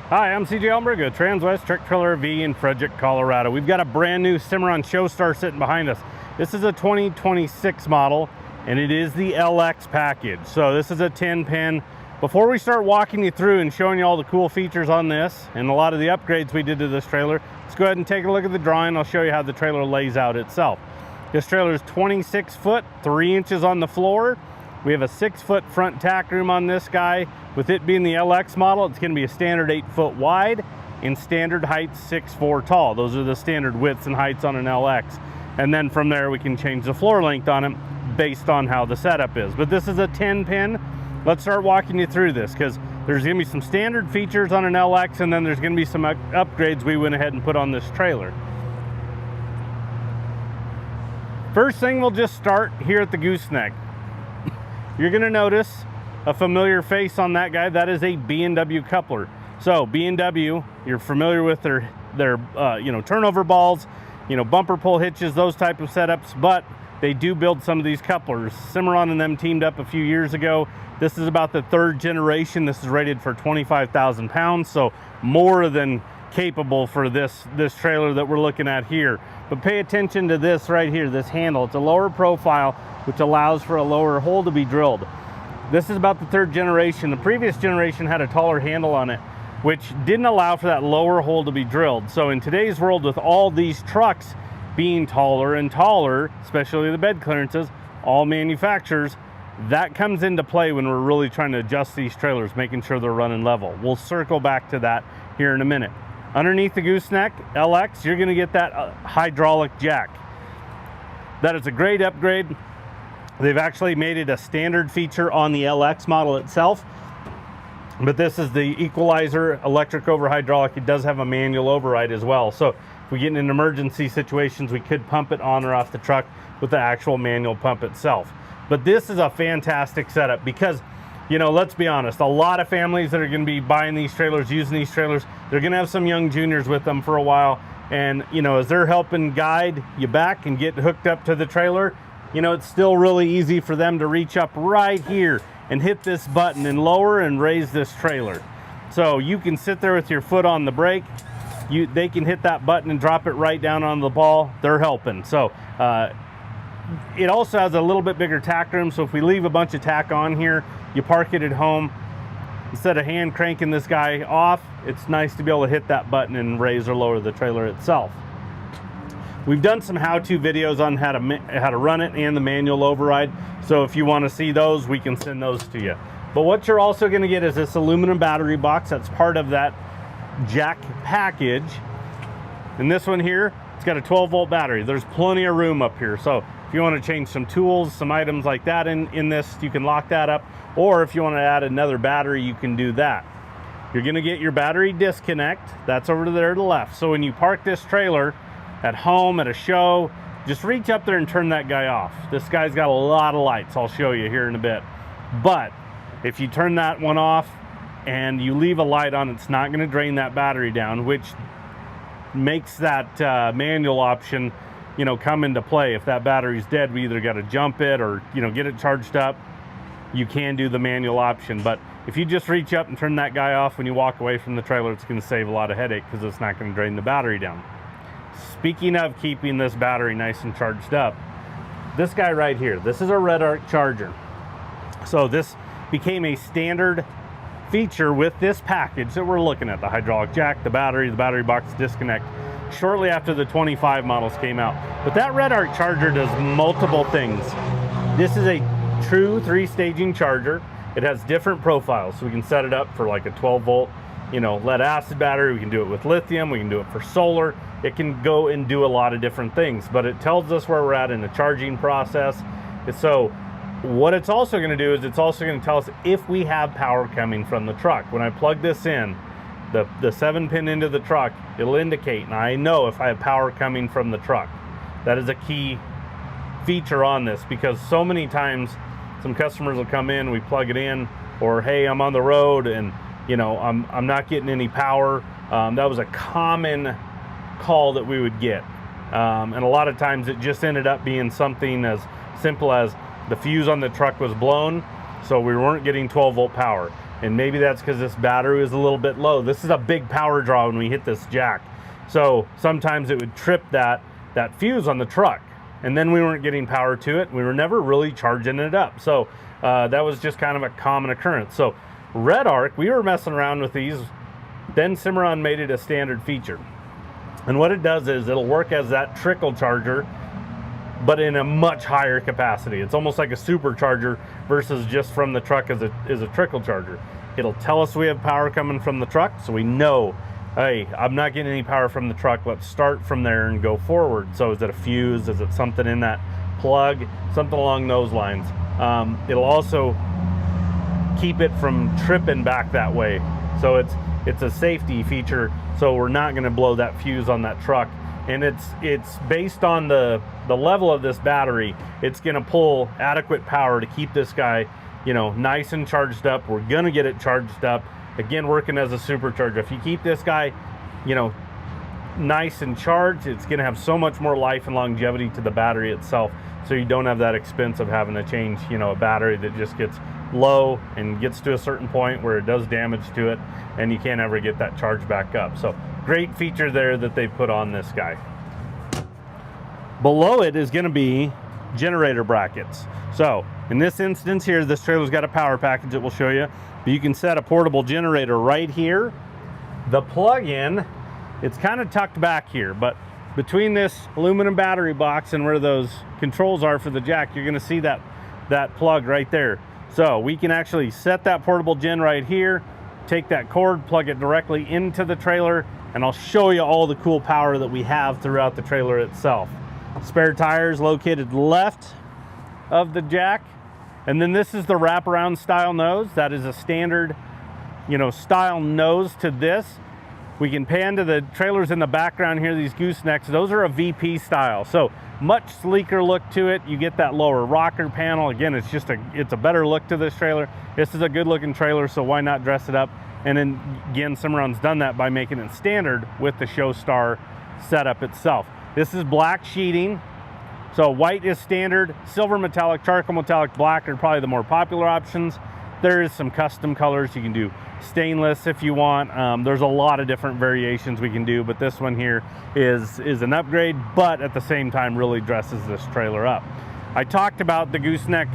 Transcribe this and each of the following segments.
Hi, I'm CJ Almberg, Transwest Truck Trailer RV in Frederick, Colorado. We've got a brand new Cimarron Showstar sitting behind us. This is a 2026 model, and it is the LX package. So this is a 10-pin. Before we start walking you through and showing you all the cool features on this and a lot of the upgrades we did to this trailer, let's go ahead and take a look at the drawing. I'll show you how the trailer lays out itself. This trailer is 26 foot, 3 inches on the floor. We have a 6-foot front tack room on this guy. With it being the LX model, it's going to be a standard 8 foot wide and standard height 6'4" tall. Those are the standard widths and heights on an LX. And then from there, we can change the floor length on it based on how the setup is. But this is a 10-pin. Let's start walking you through this because there's going to be some standard features on an LX, and then there's going to be some upgrades we went ahead and put on this trailer. First thing, we'll just start here at the gooseneck. You're going to notice a familiar face on that guy. That is a B&W coupler. So B&W, you're familiar with their turnover balls, bumper pull hitches, those type of setups, but they do build some of these couplers. Cimarron and them teamed up a few years ago. This is about the 3rd generation. This is rated for 25,000 pounds, so more than capable for this trailer that we're looking at here. But pay attention to this right here, this handle. It's a lower profile, which allows for a lower hole to be drilled. This is about the 3rd generation. The previous generation had a taller handle on it, which didn't allow for that lower hole to be drilled. So in today's world, with all these trucks being taller and taller, especially the bed clearances, all manufacturers, that comes into play when we're really trying to adjust these trailers, making sure they're running level. We'll circle back to that here in a minute. Underneath the gooseneck LX, you're going to get that hydraulic jack. That is a great upgrade. They've actually made it a standard feature on the LX model itself, but this is the equalizer, electric over hydraulic. It does have a manual override as well. So if we get in emergency situations, we could pump it on or off the truck with the actual manual pump itself. But this is a fantastic setup because, let's be honest, a lot of families that are going to be buying these trailers, using these trailers, they're going to have some young juniors with them for a while. And, as they're helping guide you back and get hooked up to the trailer, it's still really easy for them to reach up right here and hit this button and lower and raise this trailer. So you can sit there with your foot on the brake. They can hit that button and drop it right down on the ball. They're helping. So it also has a little bit bigger tack room. So if we leave a bunch of tack on here, you park it at home, instead of hand cranking this guy off, it's nice to be able to hit that button and raise or lower the trailer itself. We've done some how-to videos on how to run it and the manual override. So if you want to see those, we can send those to you. But what you're also going to get is this aluminum battery box. That's part of that jack package. And this one here, it's got a 12-volt battery. There's plenty of room up here. So if you want to change some tools, some items like that in this, you can lock that up. Or if you want to add another battery, you can do that. You're going to get your battery disconnect. That's over there to the left. So when you park this trailer at home, at a show, just reach up there and turn that guy off. This guy's got a lot of lights. I'll show you here in a bit. But if you turn that one off and you leave a light on, it's not going to drain that battery down, which makes that manual option, come into play. If that battery's dead, we either got to jump it or, get it charged up. You can do the manual option. But if you just reach up and turn that guy off when you walk away from the trailer, it's going to save a lot of headache because it's not going to drain the battery down. Speaking of keeping this battery nice and charged up, this guy right here, this is a red arc charger. So this became a standard feature with this package that we're looking at, the hydraulic jack, the battery box disconnect, shortly after the 25 models came out. But that red arc charger does multiple things. This is a true 3-staging charger. It has different profiles, so we can set it up for like a 12-volt lead acid battery. We can do it with lithium. We can do it for solar. It can go and do a lot of different things, but it tells us where we're at in the charging process. So what it's also going to do is it's also going to tell us if we have power coming from the truck. When I plug this in, the 7-pin into the truck, it'll indicate, and I know if I have power coming from the truck. That is a key feature on this because so many times some customers will come in, we plug it in, or hey, I'm on the road and I'm not getting any power. That was a common call that we would get, and a lot of times it just ended up being something as simple as the fuse on the truck was blown, so we weren't getting 12-volt power. And maybe that's because this battery is a little bit low. This is a big power draw when we hit this jack. So sometimes it would trip that fuse on the truck. And then we weren't getting power to it. We were never really charging it up. So that was just kind of a common occurrence. So Red Arc, we were messing around with these. Then Cimarron made it a standard feature. And what it does is it'll work as that trickle charger, but in a much higher capacity. It's almost like a supercharger versus just from the truck as a trickle charger. It'll tell us we have power coming from the truck, so we know, hey, I'm not getting any power from the truck. Let's start from there and go forward. So is it a fuse? Is it something in that plug? Something along those lines. It'll also keep it from tripping back that way. So it's a safety feature, so we're not going to blow that fuse on that truck. And it's based on the level of this battery. It's going to pull adequate power to keep this guy, you know, nice and charged up. We're going to get it charged up. Again, working as a supercharger. If you keep this guy, you know, nice and charged, it's going to have so much more life and longevity to the battery itself. So you don't have that expense of having to change, you know, a battery that just gets low and gets to a certain point where it does damage to it and you can't ever get that charge back up. So great feature there that they put on this guy. Below it is going to be generator brackets. So in this instance here, this trailer's got a power package that we'll show you, but you can set a portable generator right here. The plug-in, it's kind of tucked back here, but between this aluminum battery box and where those controls are for the jack, you're going to see that plug right there. So we can actually set that portable gen right here, take that cord, plug it directly into the trailer, and I'll show you all the cool power that we have throughout the trailer itself. Spare tires located left of the jack. And then this is the wraparound style nose. That is a standard, you know, style nose to this. We can pan to the trailers in the background here, these goosenecks. Those are a VP style. So much sleeker look to it. You get that lower rocker panel. Again, it's a better look to this trailer. This is a good looking trailer, so why not dress it up? And then again, Cimarron's done that by making it standard with the Showstar setup itself. This is black sheeting. So white is standard, silver metallic, charcoal metallic, black are probably the more popular options. There is some custom colors. You can do stainless if you want. There's a lot of different variations we can do, but this one here is an upgrade, but at the same time really dresses this trailer up. I talked about the gooseneck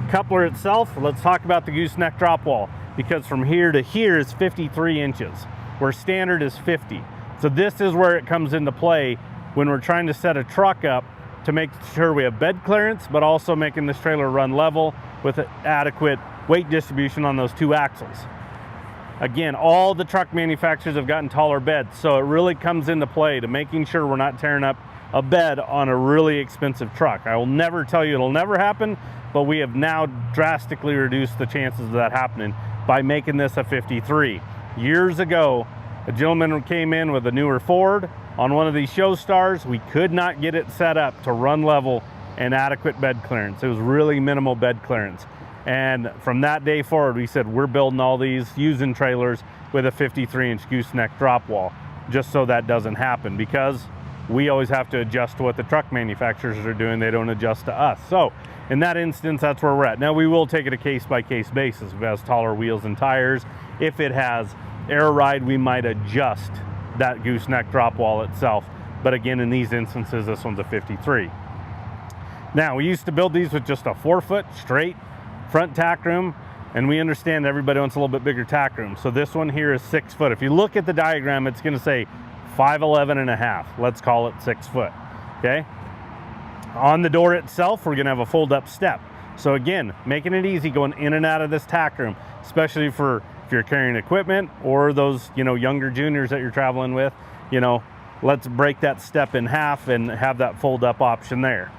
coupler itself. Let's talk about the gooseneck drop wall, because from here to here is 53 inches, where standard is 50. So this is where it comes into play when we're trying to set a truck up to make sure we have bed clearance, but also making this trailer run level with adequate weight distribution on those two axles. Again, all the truck manufacturers have gotten taller beds, so it really comes into play to making sure we're not tearing up a bed on a really expensive truck. I will never tell you it'll never happen, but we have now drastically reduced the chances of that happening by making this a 53. Years ago, a gentleman came in with a newer Ford on one of these Showstars. We could not get it set up to run level and adequate bed clearance. It was really minimal bed clearance. And from that day forward, we said, we're building all these using trailers with a 53-inch gooseneck drop wall, just so that doesn't happen, because we always have to adjust to what the truck manufacturers are doing. They don't adjust to us. So in that instance, that's where we're at. Now, we will take it a case-by-case basis. If it has taller wheels and tires, if it has air ride, we might adjust that gooseneck drop wall itself. But again, in these instances, this one's a 53. Now, we used to build these with just a 4-foot straight front tack room, and we understand everybody wants a little bit bigger tack room. So this one here is 6 foot. If you look at the diagram, it's going to say 5'11 and a half. Let's call it 6 foot. Okay. On the door itself, we're going to have a fold-up step. So again, making it easy going in and out of this tack room, especially for if you're carrying equipment or those, you know, younger juniors that you're traveling with. You know, let's break that step in half and have that fold-up option there.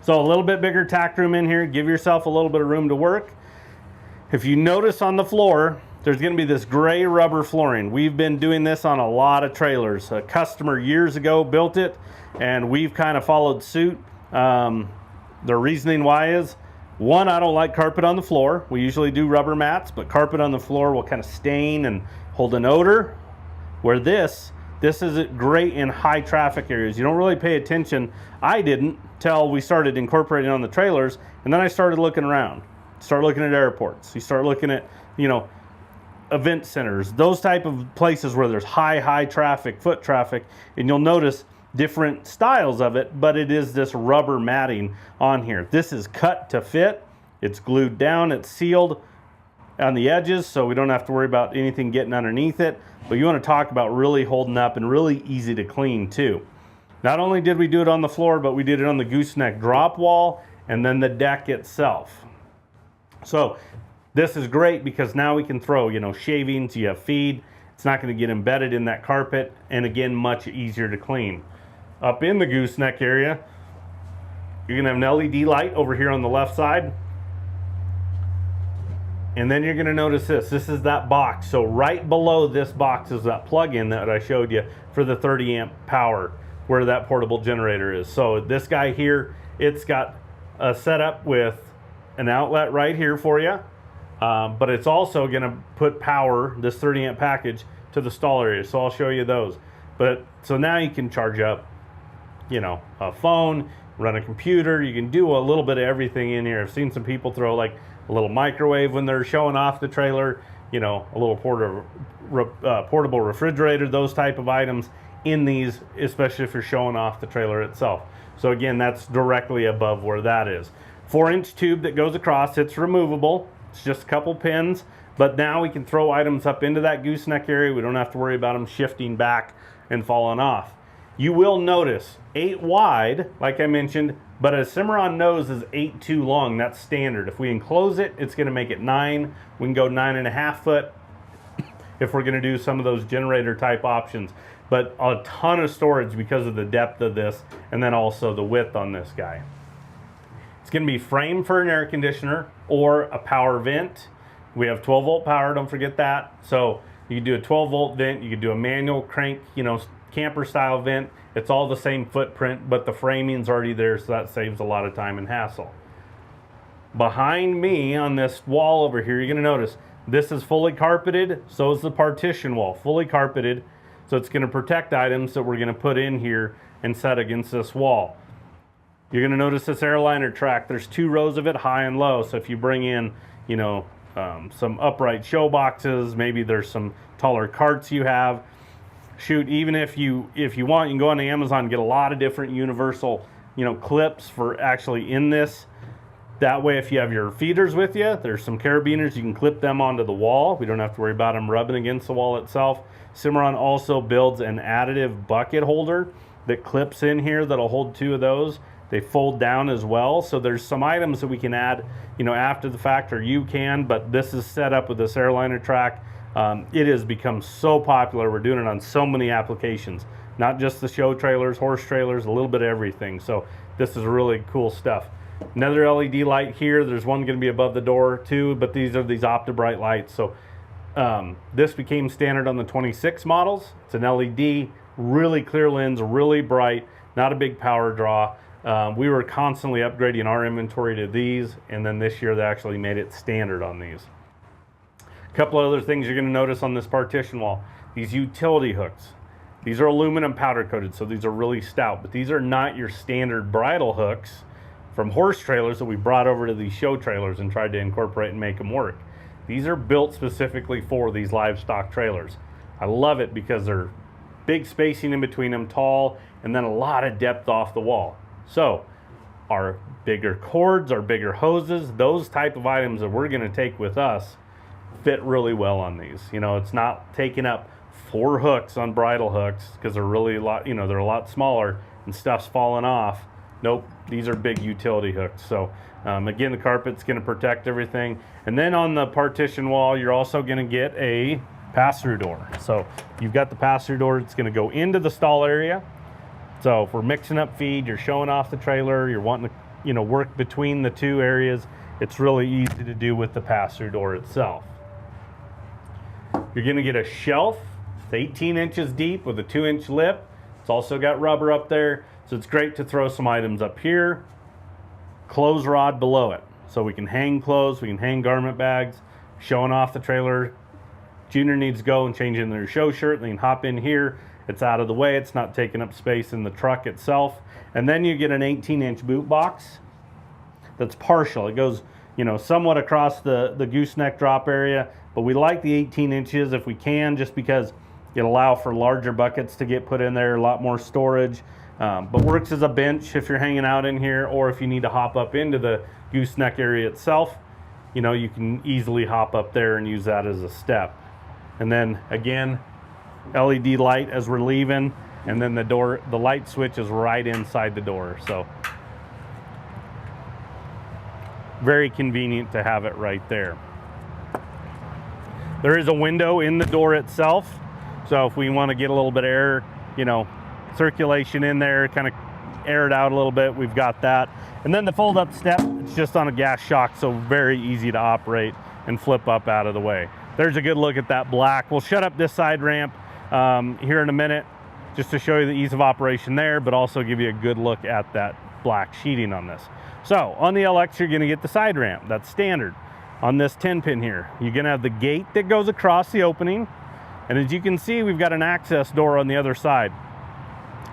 So a little bit bigger tack room in here. Give yourself a little bit of room to work. If you notice on the floor, there's going to be this gray rubber flooring. We've been doing this on a lot of trailers. A customer years ago built it, and we've kind of followed suit. The reasoning why is, one, I don't like carpet on the floor. We usually do rubber mats, but carpet on the floor will kind of stain and hold an odor. Where this is great in high traffic areas. You don't really pay attention. I didn't till we started incorporating on the trailers, and then I started looking around. Start looking at airports. You start looking at, you know, event centers, those type of places where there's high traffic, foot traffic, and you'll notice different styles of it, but it is this rubber matting on here. This is cut to fit. It's glued down, it's sealed on the edges, so we don't have to worry about anything getting underneath it. But you want to talk about really holding up and really easy to clean too. Not only did we do it on the floor, but we did it on the gooseneck drop wall and then the deck itself. So this is great because now we can throw, you know, shavings, you have feed. It's not going to get embedded in that carpet, and again, much easier to clean. Up in the gooseneck area, you're going to have an LED light over here on the left side. And then you're going to notice this. This is that box. So right below this box is that plug-in that I showed you for the 30 amp power, where that portable generator is. So this guy here, it's got a setup with an outlet right here for you. But it's also going to put power, this 30 amp package, to the stall area. So I'll show you those. But so now you can charge up, you know, a phone, run a computer. You can do a little bit of everything in here. I've seen some people throw like a little microwave when they're showing off the trailer, you know, a little portable refrigerator, those type of items in these, especially if you're showing off the trailer itself. So again, that's directly above where that is. 4-inch tube that goes across. It's removable. It's just a couple pins, but now we can throw items up into that gooseneck area. We don't have to worry about them shifting back and falling off. You will notice 8 wide, like I mentioned, but a Cimarron nose is 8'2" long. That's standard. If we enclose it, it's going to make it 9. We can go 9.5 foot if we're going to do some of those generator type options. But a ton of storage because of the depth of this, and then also the width on this guy. It's going to be framed for an air conditioner or a power vent. We have 12 volt power, don't forget that. So you can do a 12 volt vent, you can do a manual crank, you know, camper style vent. It's all the same footprint, but the framing's already there, so that saves a lot of time and hassle. Behind me on this wall over here, you're going to notice this is fully carpeted, so is the partition wall, fully carpeted. So it's going to protect items that we're going to put in here and set against this wall. You're going to notice this airliner track. There's 2 rows of it, high and low. So if you bring in, you know, some upright show boxes, maybe there's some taller carts you have. Shoot, even if you want, you can go on Amazon and get a lot of different universal, you know, clips for actually in this. That way, if you have your feeders with you, there's some carabiners, you can clip them onto the wall. We don't have to worry about them rubbing against the wall itself. Cimarron also builds an additive bucket holder that clips in here that'll hold 2 of those. They fold down as well. So there's some items that we can add, you know, after the fact, or you can, but this is set up with this airliner track. It has become so popular. We're doing it on so many applications, not just the show trailers, horse trailers, a little bit of everything. So this is really cool stuff. Another LED light here. There's one going to be above the door too, but these are these OptiBright lights. So this became standard on the 26 models. It's an LED, really clear lens, really bright, not a big power draw. We were constantly upgrading our inventory to these, and then this year they actually made it standard on these. A couple of other things you're going to notice on this partition wall. These utility hooks. These are aluminum powder coated, so these are really stout, but these are not your standard bridle hooks from horse trailers that we brought over to these show trailers and tried to incorporate and make them work. These are built specifically for these livestock trailers. I love it because they're big spacing in between them, tall, and then a lot of depth off the wall. So our bigger cords, our bigger hoses, those type of items that we're going to take with us fit really well on these. You know, it's not taking up 4 hooks on bridle hooks because they're really a lot, you know, they're a lot smaller and stuff's falling off. Nope, these are big utility hooks. So again, the carpet's going to protect everything. And then on the partition wall, you're also going to get a pass-through door. So you've got the pass-through door. It's going to go into the stall area. So if we're mixing up feed, you're showing off the trailer, you're wanting to, you know, work between the 2 areas, it's really easy to do with the pass-through door itself. You're going to get a shelf. It's 18 inches deep with a 2-inch lip. It's also got rubber up there, so it's great to throw some items up here. Clothes rod below it, so we can hang clothes, we can hang garment bags, showing off the trailer. Junior needs to go and change in their show shirt, they can hop in here. It's out of the way, it's not taking up space in the truck itself. And then you get an 18-inch boot box that's partial. It goes you know, somewhat across the gooseneck drop area, but we like the 18 inches if we can, just because it allow for larger buckets to get put in there, a lot more storage, but works as a bench if you're hanging out in here, or if you need to hop up into the gooseneck area itself, you know, you can easily hop up there and use that as a step. And then again, LED light as we're leaving, and then the light switch is right inside the door. So very convenient to have it right there. There is a window in the door itself. So if we want to get a little bit of air, you know, circulation in there, kind of air it out a little bit, we've got that. And then the fold up step, it's just on a gas shock, so very easy to operate and flip up out of the way. There's a good look at that black. We'll shut up this side ramp here in a minute, just to show you the ease of operation there, but also give you a good look at that black sheeting on this. So on the LX, you're gonna get the side ramp, that's standard. On this 10 pin here, you're gonna have the gate that goes across the opening. And as you can see, we've got an access door on the other side.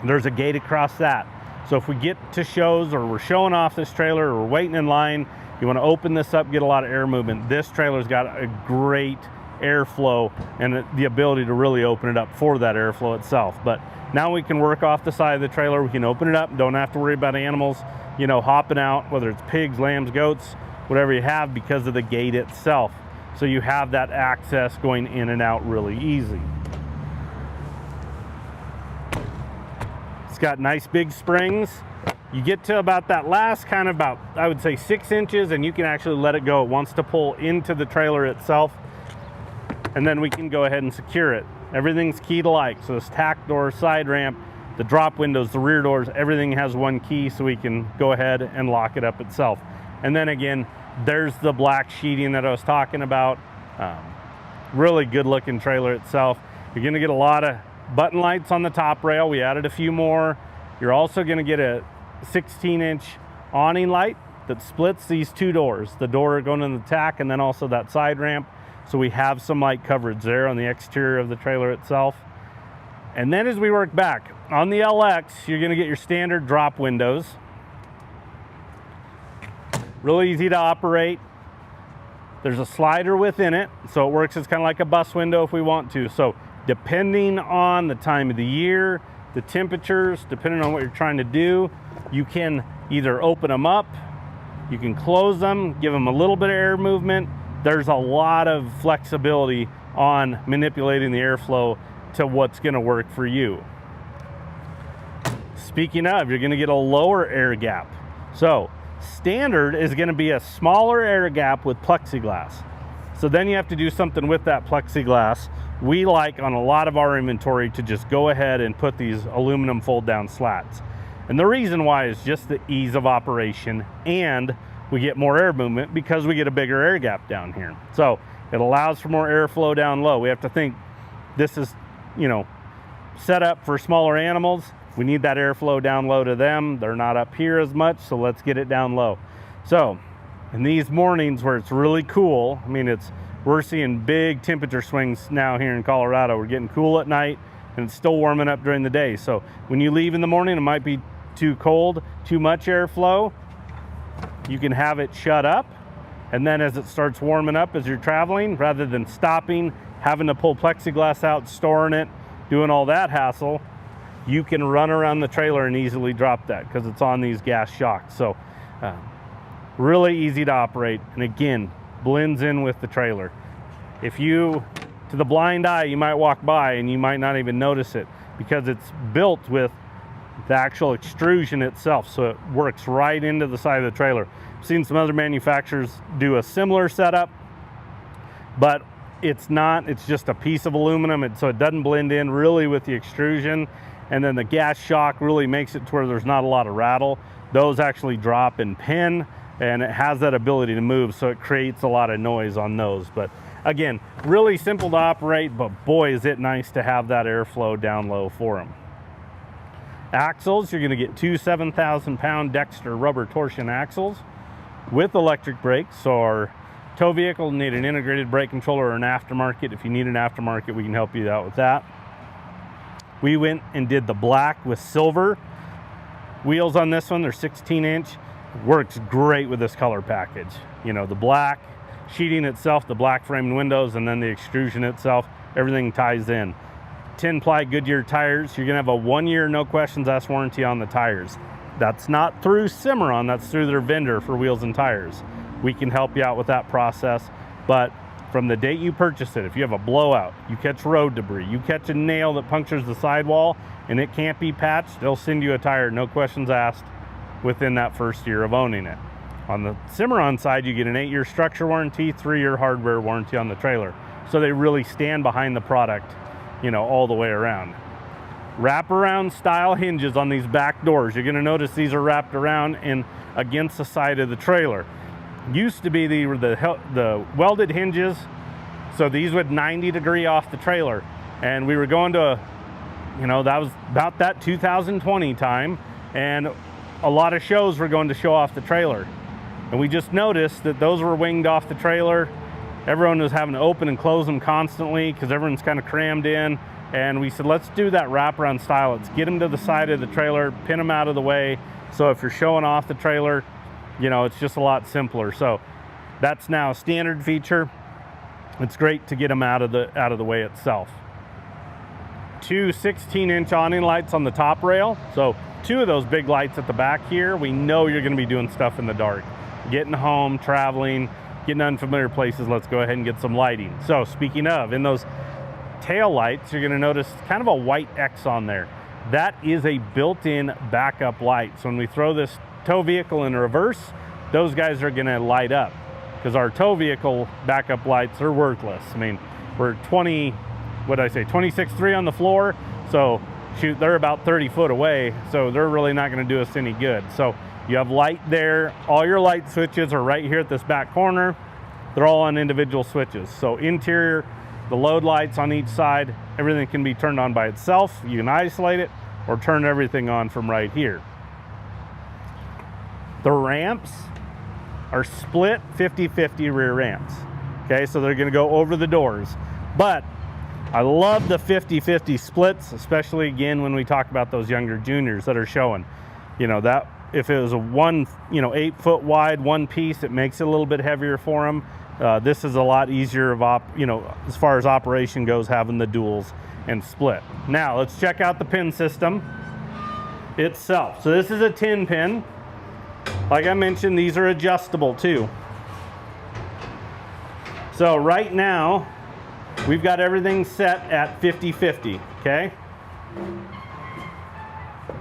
There's a gate across that. So if we get to shows, or we're showing off this trailer, or we're waiting in line, you wanna open this up, get a lot of air movement. This trailer's got a great airflow and the ability to really open it up for that airflow itself. But now we can work off the side of the trailer, we can open it up, don't have to worry about animals, you know, hopping out, whether it's pigs, lambs, goats, whatever you have, because of the gate itself. So you have that access going in and out really easy. It's got nice big springs. You get to about that last kind of about, I would say 6 inches, and you can actually let it go. It wants to pull into the trailer itself, and then we can go ahead and secure it. Everything's keyed alike. So this tack door, side ramp, the drop windows, the rear doors, everything has one key, so we can go ahead and lock it up itself. And then again, there's the black sheeting that I was talking about. Really good looking trailer itself. You're gonna get a lot of button lights on the top rail. We added a few more. You're also gonna get a 16-inch awning light that splits these two doors, the door going in the tack and then also that side ramp. So we have some light coverage there on the exterior of the trailer itself. And then as we work back, on the LX, you're gonna get your standard drop windows. Really easy to operate. There's a slider within it, so it works as kind of like a bus window if we want to. So depending on the time of the year, the temperatures, depending on what you're trying to do, you can either open them up, you can close them, give them a little bit of air movement. There's a lot of flexibility on manipulating the airflow to what's gonna work for you. Speaking of, you're gonna get a lower air gap. So standard is gonna be a smaller air gap with plexiglass. So then you have to do something with that plexiglass. We like on a lot of our inventory to just go ahead and put these aluminum fold down slats. And the reason why is just the ease of operation, and we get more air movement because we get a bigger air gap down here. So it allows for more airflow down low. We have to think this is, you know, set up for smaller animals. We need that airflow down low to them. They're not up here as much, so let's get it down low. So in these mornings where it's really cool, I mean, we're seeing big temperature swings now here in Colorado. We're getting cool at night and it's still warming up during the day. So when you leave in the morning, it might be too cold, too much airflow. You can have it shut up, and then as it starts warming up as you're traveling, rather than stopping, having to pull plexiglass out, storing it, doing all that hassle, you can run around the trailer and easily drop that because it's on these gas shocks. So really easy to operate, and again, blends in with the trailer. If you, to the blind eye, you might walk by and you might not even notice it because it's built with the actual extrusion itself, so it works right into the side of the trailer. I've seen some other manufacturers do a similar setup, but it's not, it's just a piece of aluminum, so it doesn't blend in really with the extrusion, and then the gas shock really makes it to where there's not a lot of rattle. Those actually drop and pin, and it has that ability to move, so it creates a lot of noise on those. But again, really simple to operate, but boy is it nice to have that airflow down low for them. Axles, you're going to get two 7,000-pound Dexter rubber torsion axles with electric brakes. So our tow vehicle need an integrated brake controller or an aftermarket. If you need an aftermarket, we can help you out with that. We went and did the black with silver wheels on this one. They're 16-inch. Works great with this color package. You know, the black sheeting itself, the black framed windows, and then the extrusion itself, everything ties in. 10-ply Goodyear tires. You're gonna have a 1-year no questions asked warranty on the tires. That's not through Cimarron, that's through their vendor for wheels and tires. We can help you out with that process, but from the date you purchase it, if you have a blowout, you catch road debris, you catch a nail that punctures the sidewall and it can't be patched, they'll send you a tire, no questions asked, within that first year of owning it. On the Cimarron side, you get an 8-year structure warranty, 3-year hardware warranty on the trailer. So they really stand behind the product, you know, all the way around. Wraparound style hinges on these back doors. You're gonna notice these are wrapped around and against the side of the trailer. Used to be the welded hinges, so these would 90-degree off the trailer. And we were going to, you know, that was about that 2020 time, and a lot of shows were going to show off the trailer. And we just noticed that those were winged off the trailer. Everyone was having to open and close them constantly because everyone's kind of crammed in. And we said, let's do that wraparound style. Let's get them to the side of the trailer, pin them out of the way. So if you're showing off the trailer, you know, it's just a lot simpler. So that's now a standard feature. It's great to get them out of the way itself. 2 16-inch awning lights on the top rail. So 2 of those big lights at the back here, we know you're going to be doing stuff in the dark. Getting home, traveling, getting unfamiliar places, let's go ahead and get some lighting. So speaking of, in those tail lights, you're going to notice kind of a white X on there. That is a built-in backup light. So when we throw this tow vehicle in reverse, those guys are going to light up because our tow vehicle backup lights are worthless. I mean, we're 26.3 on the floor, so shoot, they're about 30 foot away, so they're really not going to do us any good. So you have light there. All your light switches are right here at this back corner. They're all on individual switches. So interior, the load lights on each side, everything can be turned on by itself. You can isolate it or turn everything on from right here. The ramps are split 50-50 rear ramps. Okay, so they're gonna go over the doors. But I love the 50-50 splits, especially again when we talk about those younger juniors that are showing. You know, that if it was a 8 foot wide one piece, it makes it a little bit heavier for them. This is a lot easier of as far as operation goes, having the duals and split. Now let's check out the pin system itself. So this is a 10 pin. Like I mentioned, these are adjustable too. So right now we've got everything set at 50-50, okay?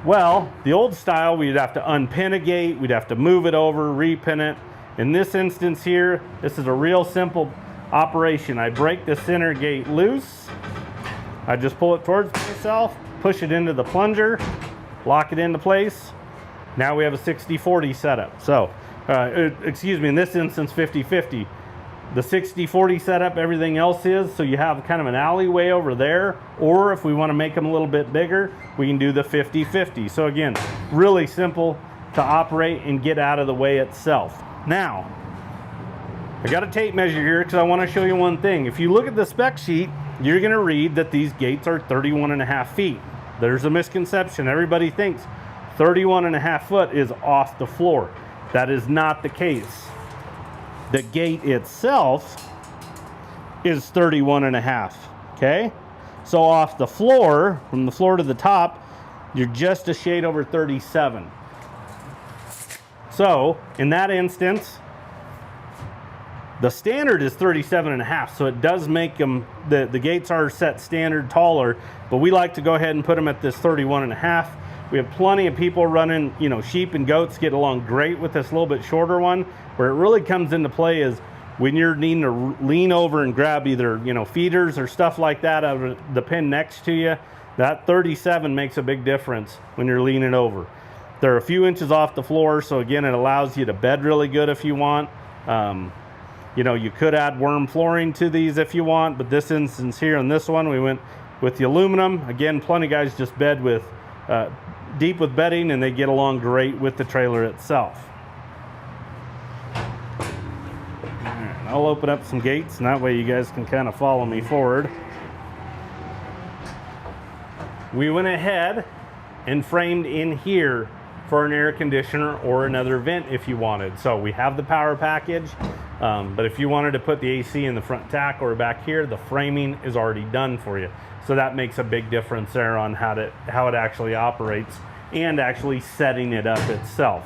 Well, the old style, we'd have to unpin a gate, we'd have to move it over, repin it. In this instance here, this is a real simple operation. I break the center gate loose, I just pull it towards myself, push it into the plunger, lock it into place. Now we have a 60-40 setup. So, excuse me, in this instance 50-50. The 60-40 setup, everything else is, so you have kind of an alleyway over there, or if we want to make them a little bit bigger, we can do the 50-50. So again, really simple to operate and get out of the way itself. Now, I got a tape measure here because I want to show you one thing. If you look at the spec sheet, you're going to read that these gates are 31.5 feet. There's a misconception. Everybody thinks 31.5 foot is off the floor. That is not the case. The gate itself is 31.5, okay? So off the floor, from the floor to the top, you're just a shade over 37. So in that instance, the standard is 37.5, so it does make them, the gates are set standard taller, but we like to go ahead and put them at this 31.5. We have plenty of people running, you know, sheep and goats get along great with this little bit shorter one. Where it really comes into play is when you're needing to lean over and grab either, you know, feeders or stuff like that out of the pin next to you. That 37 makes a big difference when you're leaning over. They're a few inches off the floor, so again, it allows you to bed really good if you want. You know, you could add worm flooring to these if you want, but this instance here on this one, we went with the aluminum. Again, plenty of guys just bed with deep with bedding, and they get along great with the trailer itself. I'll open up some gates, and that way you guys can kind of follow me forward. We went ahead and framed in here for an air conditioner or another vent if you wanted. So we have the power package, but if you wanted to put the AC in the front tack or back here, the framing is already done for you. So that makes a big difference there on how it actually operates and actually setting it up itself.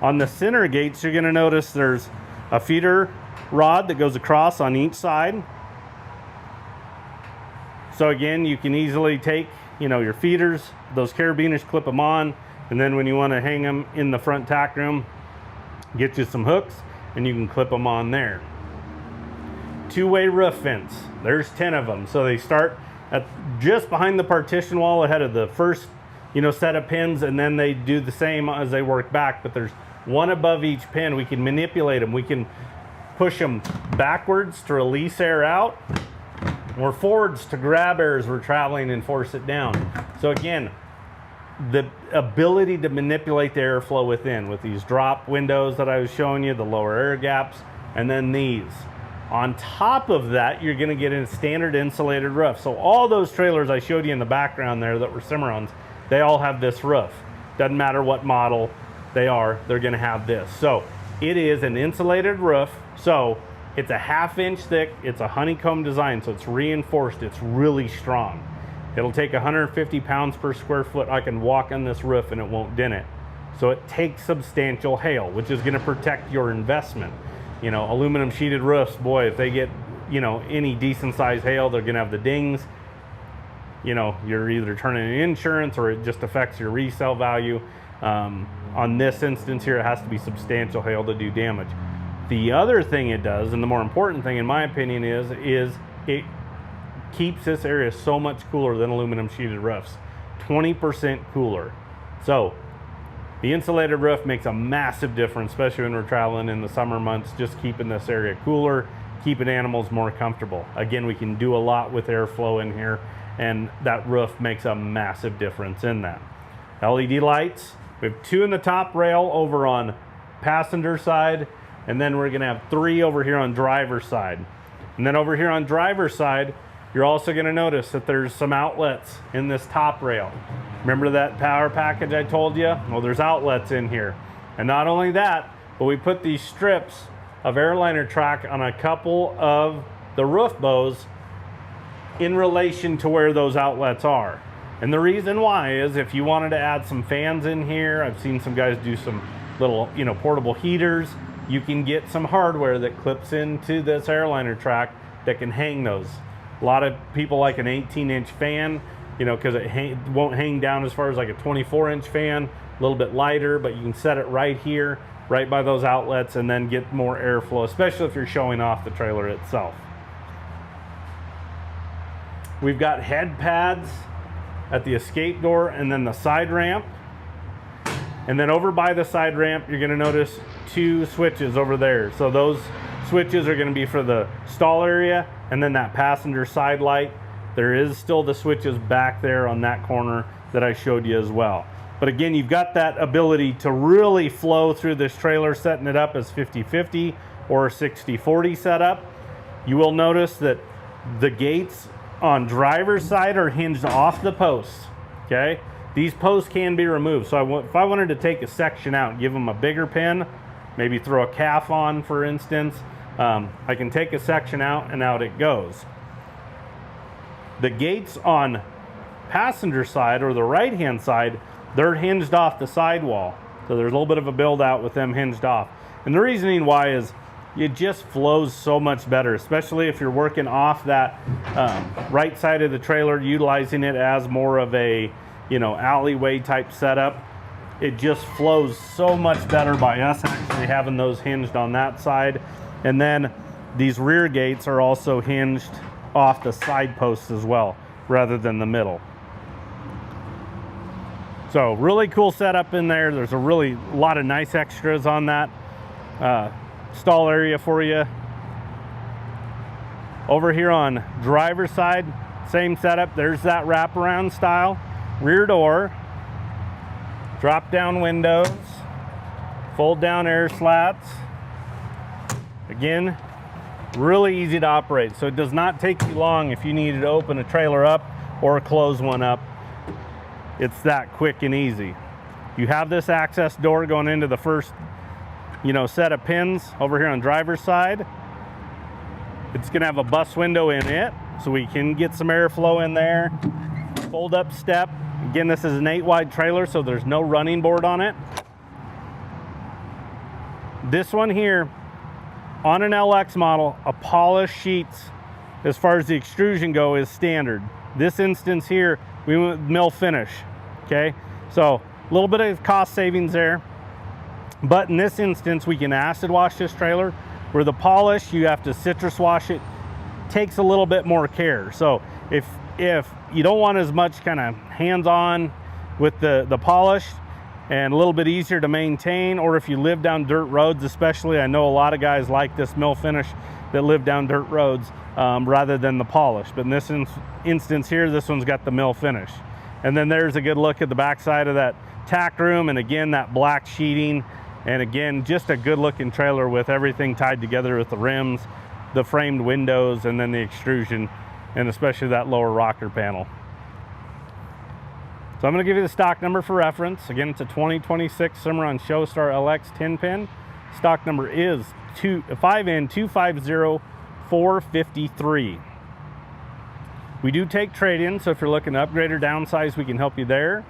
On the center gates, you're gonna notice there's a feeder rod that goes across on each side. So again, you can easily take, you know, your feeders, those carabiners, clip them on, and then when you want to hang them in the front tack room, get you some hooks and you can clip them on there. Two-way roof vents, there's 10 of them. So they start at just behind the partition wall ahead of the first, you know, set of pins, and then they do the same as they work back, but there's one above each pin. We can manipulate them. We can push them backwards to release air out, or forwards to grab air as we're traveling and force it down. So again, the ability to manipulate the airflow within with these drop windows that I was showing you, the lower air gaps, and then these. On top of that, you're gonna get a standard insulated roof. So all those trailers I showed you in the background there that were Cimarrons, they all have this roof. Doesn't matter what model they are, they're gonna have this. So it is an insulated roof. So it's a 1/2 inch thick, it's a honeycomb design, so it's reinforced, it's really strong. It'll take 150 pounds per square foot. I can walk on this roof and it won't dent it. So it takes substantial hail, which is gonna protect your investment. You know, aluminum sheeted roofs, boy, if they get, you know, any decent sized hail, they're gonna have the dings. You know, you're either turning in insurance or it just affects your resale value. On this instance here, it has to be substantial hail to do damage. The other thing it does, and the more important thing in my opinion is it keeps this area so much cooler than aluminum sheeted roofs. 20% cooler. So the insulated roof makes a massive difference, especially when we're traveling in the summer months, just keeping this area cooler, keeping animals more comfortable. Again, we can do a lot with airflow in here, and that roof makes a massive difference in that. LED lights, we have 2 in the top rail over on passenger side, and then we're gonna have 3 over here on driver's side. And then over here on driver's side, you're also gonna notice that there's some outlets in this top rail. Remember that power package I told you? Well, there's outlets in here. And not only that, but we put these strips of airliner track on a couple of the roof bows in relation to where those outlets are. And the reason why is if you wanted to add some fans in here, I've seen some guys do some little, you know, portable heaters. You can get some hardware that clips into this airliner track that can hang those. A lot of people like an 18-inch fan, you know, because it won't hang down as far as like a 24-inch fan, a little bit lighter, but you can set it right here, right by those outlets, and then get more airflow, especially if you're showing off the trailer itself. We've got head pads at the escape door and then the side ramp. And then over by the side ramp, you're gonna notice 2 switches over there. So those switches are gonna be for the stall area and then that passenger side light. There is still the switches back there on that corner that I showed you as well. But again, you've got that ability to really flow through this trailer, setting it up as 50-50 or 60-40 setup. You will notice that the gates on driver's side are hinged off the posts, okay? These posts can be removed. So if I wanted to take a section out and give them a bigger pin, maybe throw a calf on, for instance, I can take a section out and out it goes. The gates on passenger side or the right-hand side, they're hinged off the sidewall. So there's a little bit of a build out with them hinged off. And the reasoning why is it just flows so much better, especially if you're working off that right side of the trailer, utilizing it as more of a, you know, alleyway type setup. It just flows so much better by us actually having those hinged on that side. And then these rear gates are also hinged off the side posts as well, rather than the middle. So really cool setup in there. There's a really lot of nice extras on that stall area for you. Over here on driver's side, same setup. There's that wraparound style rear door, drop down windows, fold down air slats. Again, really easy to operate. So it does not take you long if you needed to open a trailer up or close one up. It's that quick and easy. You have this access door going into the first, set of pins over here on driver's side. It's gonna have a bus window in it, so we can get some airflow in there. Fold up step. Again, this is an 8 wide trailer, so there's no running board on it. This one here, on an LX model, a polished sheets, as far as the extrusion go, is standard. This instance here, we went with mill finish, okay? So a little bit of cost savings there. But in this instance, we can acid wash this trailer, where the polish, you have to citrus wash it, takes a little bit more care. So if you don't want as much kind of hands-on with the polish, and a little bit easier to maintain, or if you live down dirt roads especially, I know a lot of guys like this mill finish that live down dirt roads rather than the polish. But in this instance here, this one's got the mill finish. And then there's a good look at the back side of that tack room, and again, that black sheeting. And again, just a good looking trailer with everything tied together with the rims, the framed windows, and then the extrusion, and especially that lower rocker panel. So I'm going to give you the stock number for reference. Again, it's a 2026 Cimarron Showstar LX 10 pin. Stock number is 5N250453. We do take trade-in, so if you're looking to upgrade or downsize, we can help you there.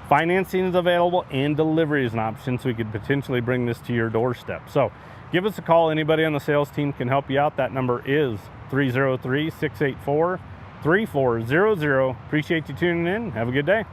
Financing is available, and delivery is an option, so we could potentially bring this to your doorstep. So give us a call. Anybody on the sales team can help you out. That number is 303-684-3400. Appreciate you tuning in. Have a good day.